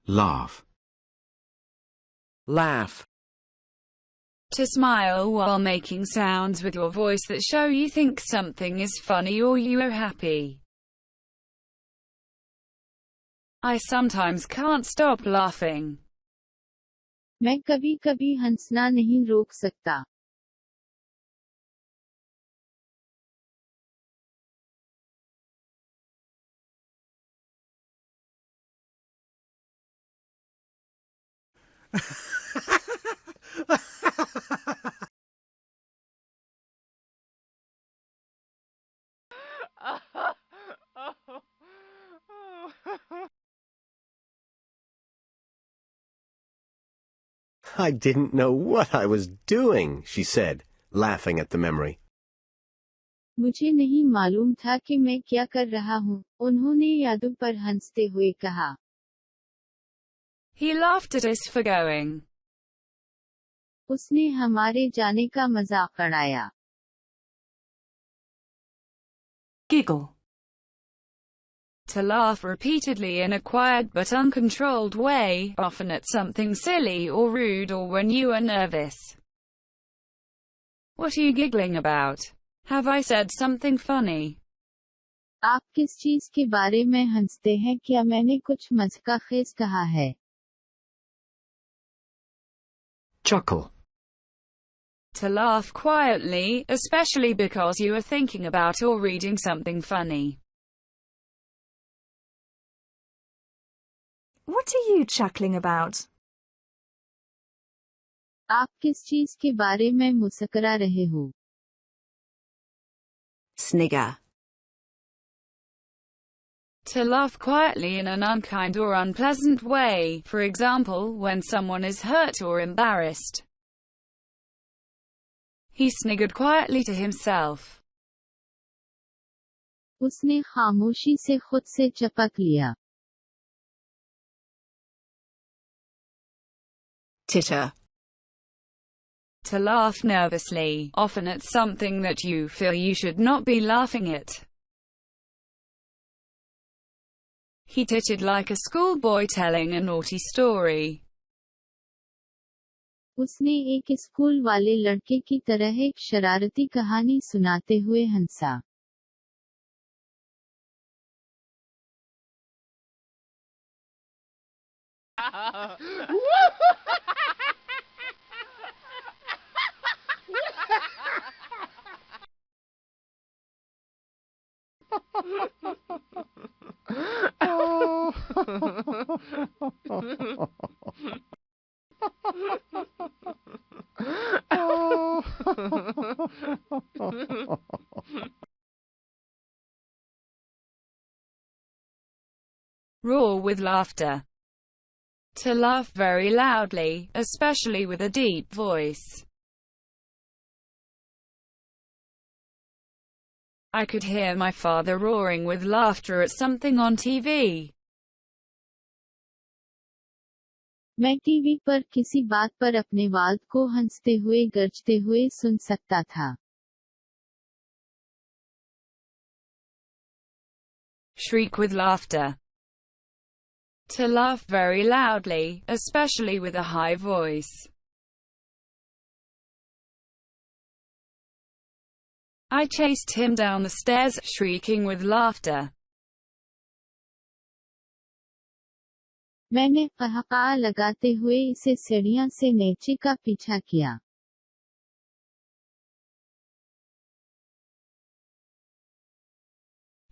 Laugh. Laugh. To smile while making sounds with your voice that show you think something is funny or you are happy. I sometimes can't stop laughing. मैं कभी-कभी हंसना नहीं रोक सकता. I didn't know what I was doing, she said, laughing at the memory. मुझे नहीं मालूम था कि मैं क्या कर रहा हूँ, उन्होंने यादों पर हंसते हुए कहा. He laughed at us for going. उसने हमारे जाने का मजाक उड़ाया. Giggle. To laugh repeatedly in a quiet but uncontrolled way, often at something silly or rude or when you are nervous. What are you giggling about? Have I said something funny? आप किस चीज के बारे में हंसते हैं? क्या मैंने कुछ मज़ाक़खेज़ कहा है? Chuckle. To laugh quietly, especially because you are thinking about or reading something funny. What are you chuckling about? आप किस चीज के बारे में मुस्कुरा रहे हो? Snigger. To laugh quietly in an unkind or unpleasant way, for example, when someone is hurt or embarrassed. He sniggered quietly to himself. उसने खामोशी से खुद से चपक लिया. Titter. To laugh nervously, often at something that you feel you should not be laughing at. He tittered like a schoolboy telling a naughty story. उसने एक school वाले लड़के की तरह एक शरारती कहानी सुनाते हुए हंसा. Roar with laughter. To laugh very loudly, especially with a deep voice. I could hear my father roaring with laughter at something on TV. मैं टीवी पर किसी बात पर अपने वाल्द को हंसते हुए गरजते हुए सुन सकता था. Shriek with laughter. To laugh very loudly, especially with a high voice. I chased him down the stairs, shrieking with laughter. मैंने क़हक़हा लगाते हुए इसे सीढ़ियां से नीचे का पीछा किया.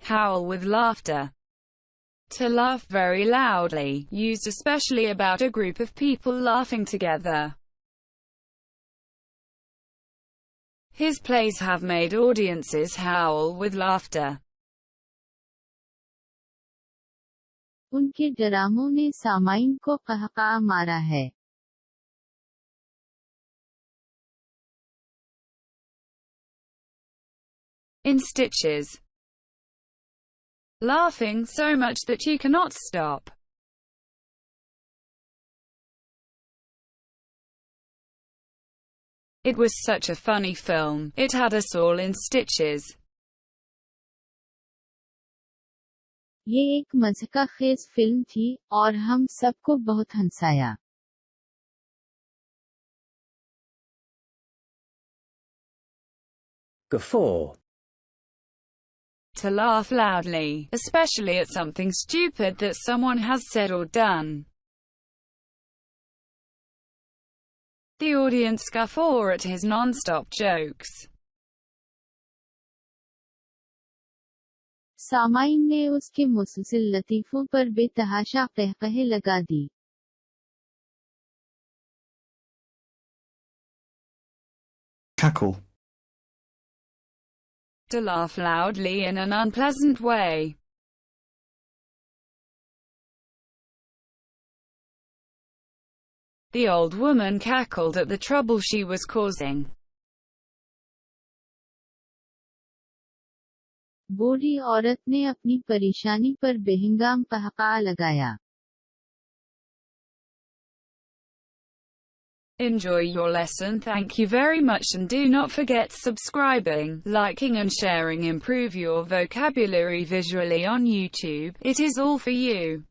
Howl with laughter. To laugh very loudly, used especially about a group of people laughing together. His plays have made audiences howl with laughter. उनके ड्रामों ने सामाईन को क़हक़हा मारा है. In stitches. Laughing so much that you cannot stop. It was such a funny film. It had us all in stitches. ये एक मज़ाक़खेज़ film थी और हम सबको बहुत हंसाया. Guffaw. To laugh loudly, especially at something stupid that someone has said or done. The audience guffaw at his non-stop jokes. सामाईन ने उसके मुसलसल लतीफ़ों पर बेतहाशा कहकहे लगा दी. cackle, To laugh loudly in an unpleasant way. The old woman cackled at the trouble she was causing. बूढ़ी औरत ने अपनी परेशानी पर बेहंगाम कहका लगाया. Enjoy your lesson. Thank you very much, and do not forget subscribing, liking and sharing. Improve your vocabulary visually on YouTube. It is all for you.